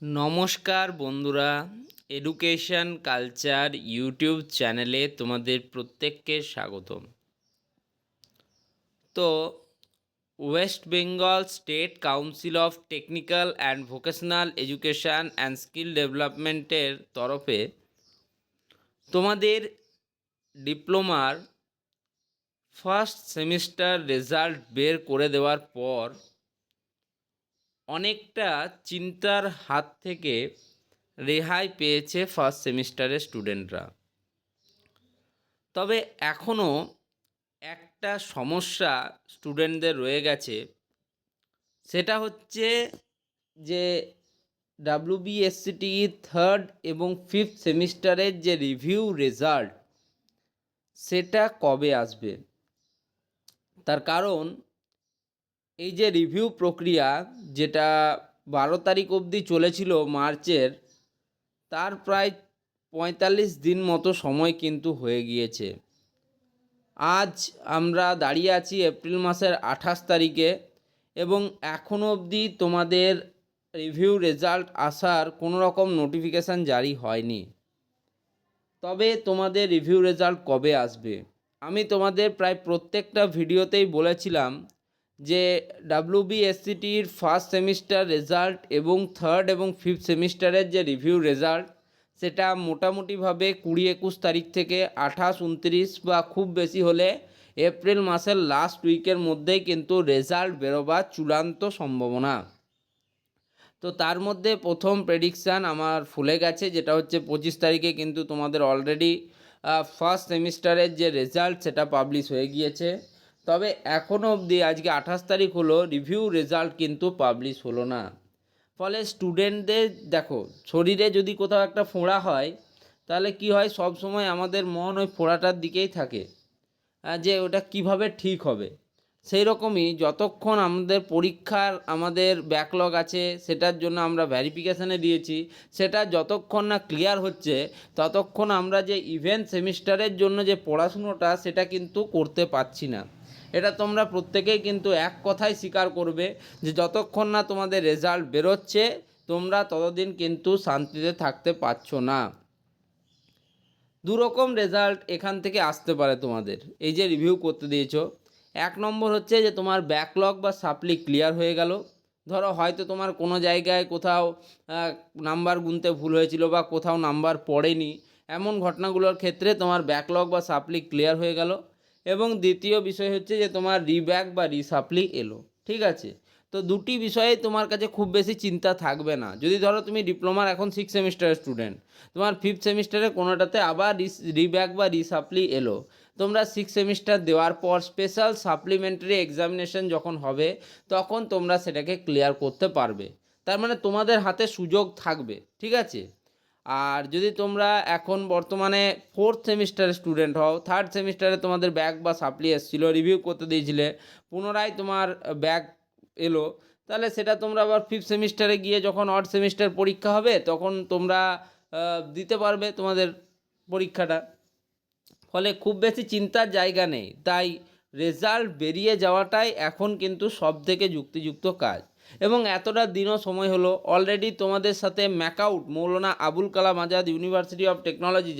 নমস্কার বন্ধুরা, education culture YouTube চ্যানেলে তোমাদের প্রত্যেককে স্বাগতম। তো West Bengal state council of technical and vocational education and skill ডেভেলপমেন্টের তরফে তোমাদের ডিপ্লোমার ফার্স্ট সেমিস্টার রেজাল্ট বের করে দেওয়ার পর অনেকটা চিন্তার হাত থেকে রেহাই পেয়েছে ফার্স্ট সেমিস্টারের স্টুডেন্টরা। তবে এখনও একটা সমস্যা স্টুডেন্টদের রয়ে গেছে, সেটা হচ্ছে যে ডাব্লিউবিএসসিটি থার্ড এবং ফিফথ সেমিস্টারের যে রিভিউ রেজাল্ট সেটা কবে আসবে। তার কারণ এই যে রিভিউ প্রক্রিয়া, যেটা 12 তারিখ অবধি চলেছিল মার্চের, তার প্রায় 45 দিন মতো সময় কিন্তু হয়ে গিয়েছে। আজ আমরা দাঁড়িয়ে আছি এপ্রিল মাসের 28 তারিখে এবং এখনও অবধি তোমাদের রিভিউ রেজাল্ট আসার কোনো রকম নোটিফিকেশান জারি হয়নি। তবে তোমাদের রিভিউ রেজাল্ট কবে আসবে? আমি তোমাদের প্রায় প্রত্যেকটা ভিডিওতেই বলেছিলাম যে ডাব্লিউবিএসসিটির ফার্স্ট সেমিস্টার রেজাল্ট এবং থার্ড এবং ফিফথ সেমিস্টারের যে রিভিউ রেজাল্ট, সেটা মোটামুটিভাবে 20-21 তারিখ থেকে 28-29 বা খুব বেশি হলে এপ্রিল মাসের লাস্ট উইকের মধ্যেই কিন্তু রেজাল্ট বেরোবার চূড়ান্ত সম্ভাবনা। তো তার মধ্যে প্রথম প্রেডিকশান আমার ফুলে গেছে, যেটা হচ্ছে 25 তারিখে কিন্তু তোমাদের অলরেডি ফার্স্ট সেমিস্টারের যে রেজাল্ট সেটা পাবলিশ হয়ে গিয়েছে। তবে এখনও অবধি আজকে 28 তারিখ হলো, রিভিউ রেজাল্ট কিন্তু পাবলিশ হলো না। ফলে স্টুডেন্টদের দেখো, শরীরে যদি কোথাও একটা ফোঁড়া হয় তাহলে কি হয়, সব সময় আমাদের মন ওই ফোঁড়াটার দিকেই থাকে, যে ওটা কিভাবে ঠিক হবে। সেই রকমই যতক্ষণ আমাদের ব্যাকলগ আছে, সেটার জন্য আমরা ভ্যারিফিকেশানে দিয়েছি, সেটা যতক্ষণ না ক্লিয়ার হচ্ছে ততক্ষণ আমরা যে ইভেন্ট সেমিস্টারের জন্য যে পড়াশুনোটা সেটা কিন্তু করতে পারছি না। এটা তোমরা প্রত্যেকেই কিন্তু এক কথায় স্বীকার করবে যে যতক্ষণ না তোমাদের রেজাল্ট বেরোচ্ছে তোমরা ততদিন কিন্তু শান্তিতে থাকতে পারছো না। দুরকম রেজাল্ট এখান থেকে আসতে পারে তোমাদের এই যে রিভিউ করতে দিয়েছো। এক নম্বর হচ্ছে যে তোমার ব্যাকলগ বা সাপ্লি ক্লিয়ার হয়ে গেল। ধরো হয়তো তোমার কোনো জায়গায় কোথাও নাম্বার গুনতে ভুল হয়েছিল বা কোথাও নাম্বার পড়েনি, এমন ঘটনাগুলোর ক্ষেত্রে তোমার ব্যাকলগ বা সাপ্লি ক্লিয়ার হয়ে গেল। এবং দ্বিতীয় বিষয় হচ্ছে যে তোমার রিব্যাক বা রিসাপ্লি এলো। ঠিক আছে, তো দুটি বিষয়ে তোমার কাছে খুব বেশি চিন্তা থাকবে না। যদি ধরো তুমি ডিপ্লোমার এখন 6 সেমিস্টারের স্টুডেন্ট, তোমার ফিফথ সেমিস্টারে কোনোটাতে আবার রিব্যাক বা রিসাপ্লি এলো, তোমরা 6 সেমিস্টার দেওয়ার পর স্পেশাল সাপ্লিমেন্টারি এক্সামিনেশন যখন হবে তখন তোমরা সেটাকে ক্লিয়ার করতে পারবে। তার মানে তোমাদের হাতে সুযোগ থাকবে। ঠিক আছে, আর যদি তোমরা এখন বর্তমানে ফোর্থ সেমিস্টারের স্টুডেন্ট হও, থার্ড সেমিস্টারে তোমাদের ব্যাক বা সাপ্লি এসেছিলো, রিভিউ করতে দিয়েছিলে, পুনরায় তোমার ব্যাক এলো, তাহলে সেটা তোমরা আবার ফিফথ সেমিস্টারে গিয়ে যখন অড সেমিস্টার পরীক্ষা হবে তখন তোমরা দিতে পারবে তোমাদের পরীক্ষাটা। ফলে খুব বেশি চিন্তার জায়গা নেই। তাই রেজাল্ট বেরিয়ে যাওয়াটাই এখন কিন্তু সবথেকে যুক্তিযুক্ত কাজ। এবং এতটা দিনও সময় হলো, অলরেডি তোমাদের সাথে MAKAUT Maulana Abul Kalam Azad university of technology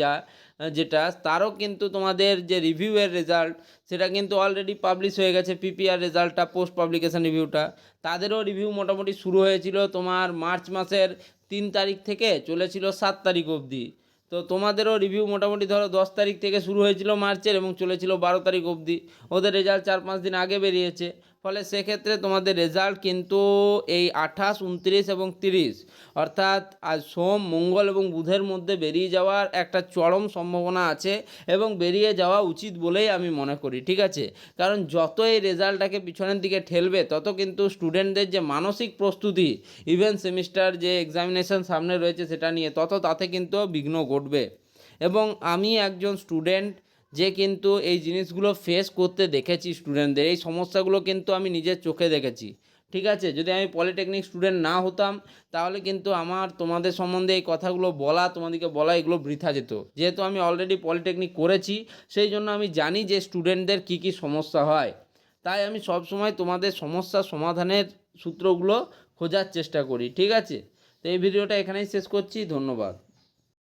যেটা তারও কিন্তু তোমাদের যে রিভিউয়ের রেজাল্ট সেটা কিন্তু অলরেডি পাবলিশ হয়ে গেছে। পিপিআর রেজাল্টটা, পোস্ট পাবলিকেশন রিভিউটা, তাদেরও রিভিউ মোটামুটি শুরু হয়েছিল তোমার মার্চ মাসের 3 তারিখ থেকে চলেছিল 7 তারিখ অবধি। তো তোমাদেরও রিভিউ মোটামুটি ধরো 10 তারিখ থেকে শুরু হয়েছিল মার্চের এবং চলেছিল 12 তারিখ অবধি। ওদের রেজাল্ট 4-5 দিন আগে বেরিয়েছে। ফলে সেক্ষেত্রে তোমাদের রেজাল্ট কিন্তু এই 28, 29 এবং 30 অর্থাৎ আজ সোম, মঙ্গল এবং বুধের মধ্যে বেরিয়ে যাওয়ার একটা চরম সম্ভাবনা আছে এবং বেরিয়ে যাওয়া উচিত বলেই আমি মনে করি। ঠিক আছে, কারণ যত এই রেজাল্টটাকে পিছনের দিকে ঠেলবে তত কিন্তু স্টুডেন্টদের যে মানসিক প্রস্তুতি ইভেন্ট সেমিস্টার যে এক্সামিনেশন সামনে রয়েছে সেটা নিয়ে, তাতে কিন্তু বিঘ্ন ঘটবে। এবং আমি একজন স্টুডেন্ট যে কিন্তু এই জিনিসগুলো ফেস করতে দেখেছি, স্টুডেন্টদের এই সমস্যাগুলো কিন্তু আমি নিজের চোখে দেখেছি। ঠিক আছে, যদি আমি পলিটেকনিক স্টুডেন্ট না হতাম তাহলে কিন্তু আমার তোমাদের সম্বন্ধে এই কথাগুলো বলা, তোমাদেরকে বলা, এগুলো বৃথা যেত। যেহেতু আমি অলরেডি পলিটেকনিক করেছি সেই জন্য আমি জানি যে স্টুডেন্টদের কী কী সমস্যা হয়। তাই আমি সব সময় তোমাদের সমস্যার সমাধানের সূত্রগুলো খোঁজার চেষ্টা করি। ঠিক আছে, তো এই ভিডিওটা এখানেই শেষ করছি, ধন্যবাদ।